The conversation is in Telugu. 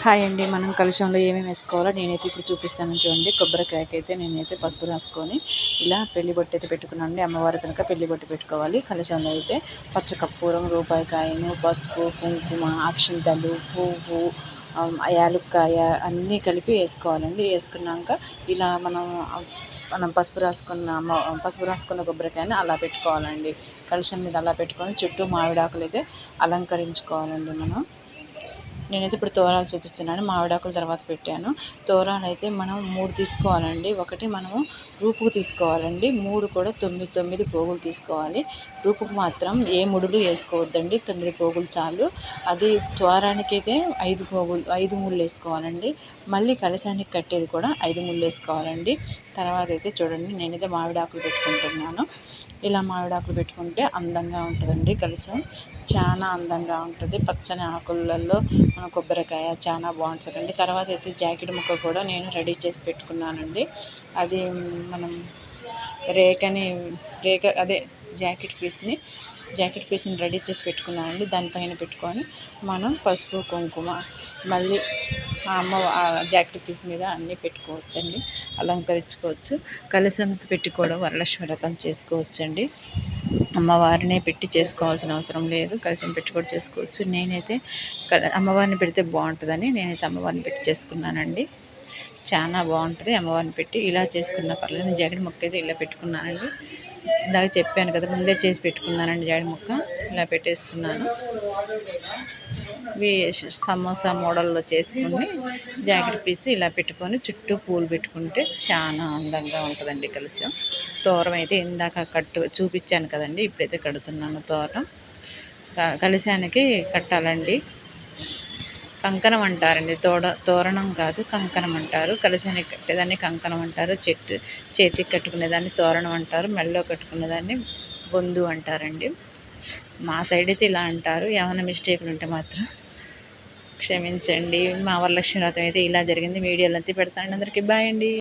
హాయ్ అండి. మనం కలశంలో ఏమేమి వేసుకోవాలో నేనైతే ఇప్పుడు చూపిస్తాను చూడండి. కొబ్బరికాయకి అయితే నేనైతే పసుపు రాసుకొని ఇలా పెళ్లి బొట్టు అయితే పెట్టుకున్నాను. అమ్మవారి కనుక పెళ్లి బొట్టు పెట్టుకోవాలి. కలశంలో అయితే పచ్చకర్పూరం, రూపాయి కాయను, పసుపు, కుంకుమ, అక్షింతలు, పువ్వు, యాలుక్కాయ అన్నీ కలిపి వేసుకోవాలండి. వేసుకున్నాక ఇలా మనం పసుపు రాసుకున్న కొబ్బరికాయని అలా పెట్టుకోవాలండి. కలశం మీద అలా పెట్టుకొని చుట్టూ మామిడాకులు అయితే అలంకరించుకోవాలండి. నేనైతే ఇప్పుడు తోరాలు చూపిస్తున్నాను. మామిడాకుల తర్వాత పెట్టాను. తోరాలు అయితే మనం 3 తీసుకోవాలండి. ఒకటి మనము రూపుకు తీసుకోవాలండి. 3 కూడా 9 పోగులు తీసుకోవాలి. రూపుకు మాత్రం ఏ ముడులు వేసుకోవద్దండి. 9 పోగులు చాలు. అది ద్వారానికి అయితే 5 ముళ్ళు వేసుకోవాలండి. మళ్ళీ కలశానికి కట్టేది కూడా 5 ముళ్ళు వేసుకోవాలండి. తర్వాత అయితే చూడండి, నేనైతే మామిడాకులు పెట్టుకుంటున్నాను. ఇలా మామిడాకులు పెట్టుకుంటే అందంగా ఉంటుందండి. కలశం చాలా అందంగా ఉంటుంది. పచ్చని ఆకులలో మన కొబ్బరికాయ చాలా బాగుంటుందండి. తర్వాత అయితే జాకెట్ ముక్క కూడా నేను రెడీ చేసి పెట్టుకున్నానండి. అది మనం అదే జాకెట్ పీస్ని రెడీ చేసి పెట్టుకున్నానండి. దానిపైన పెట్టుకొని మనం పసుపు, కుంకుమ మళ్ళీ జాకెట్ పీస్ మీద అన్నీ పెట్టుకోవచ్చండి. అలంకరించుకోవచ్చు. కలశం పెట్టి కూడా వరలక్ష్మి వ్రతం చేసుకోవచ్చండి. అమ్మవారినే పెట్టి చేసుకోవాల్సిన అవసరం లేదు. కలశం పెట్టి కూడా చేసుకోవచ్చు. నేనైతే అమ్మవారిని పెడితే బాగుంటుందని నేనైతే అమ్మవారిని పెట్టి చేసుకున్నానండి. చాలా బాగుంటుంది. అమ్మవారిని పెట్టి ఇలా చేసుకున్న పర్లేదు. నేను జాకెట్ ముక్క అయితే ఇలా పెట్టుకున్నానండి. ఇందాక చెప్పాను కదా, ముందే చేసి పెట్టుకున్నానండి. జాకెట్ ముక్క ఇలా పెట్టేసుకున్నాను. ఇవి సమోసా మోడల్లో చేసుకుని జాకెట్ పీస్ ఇలా పెట్టుకొని చుట్టూ పూలు పెట్టుకుంటే చాలా అందంగా ఉంటుందండి కలశం. తోరం అయితే ఇందాక చూపించాను కదండి. ఇప్పుడైతే కడుతున్నాను తోరం. కలశానికి కట్టాలండి. కంకణం అంటారండి. తోరణం కాదు, కంకణం అంటారు. కలశానికి కట్టేదాన్ని కంకణం అంటారు. చేతికి కట్టుకునేదాన్ని తోరణం అంటారు. మెడలో కట్టుకునేదాన్ని బొందు అంటారండి. మా సైడ్ అయితే ఇలా అంటారు. ఏమైనా మిస్టేక్లు ఉంటే మాత్రం క్షమించండి. మా వరలక్ష్మి వ్రతం అయితే ఇలా జరిగింది. వీడియోలు అంతా పెడతానండి. అందరికీ బాయ్ అండి.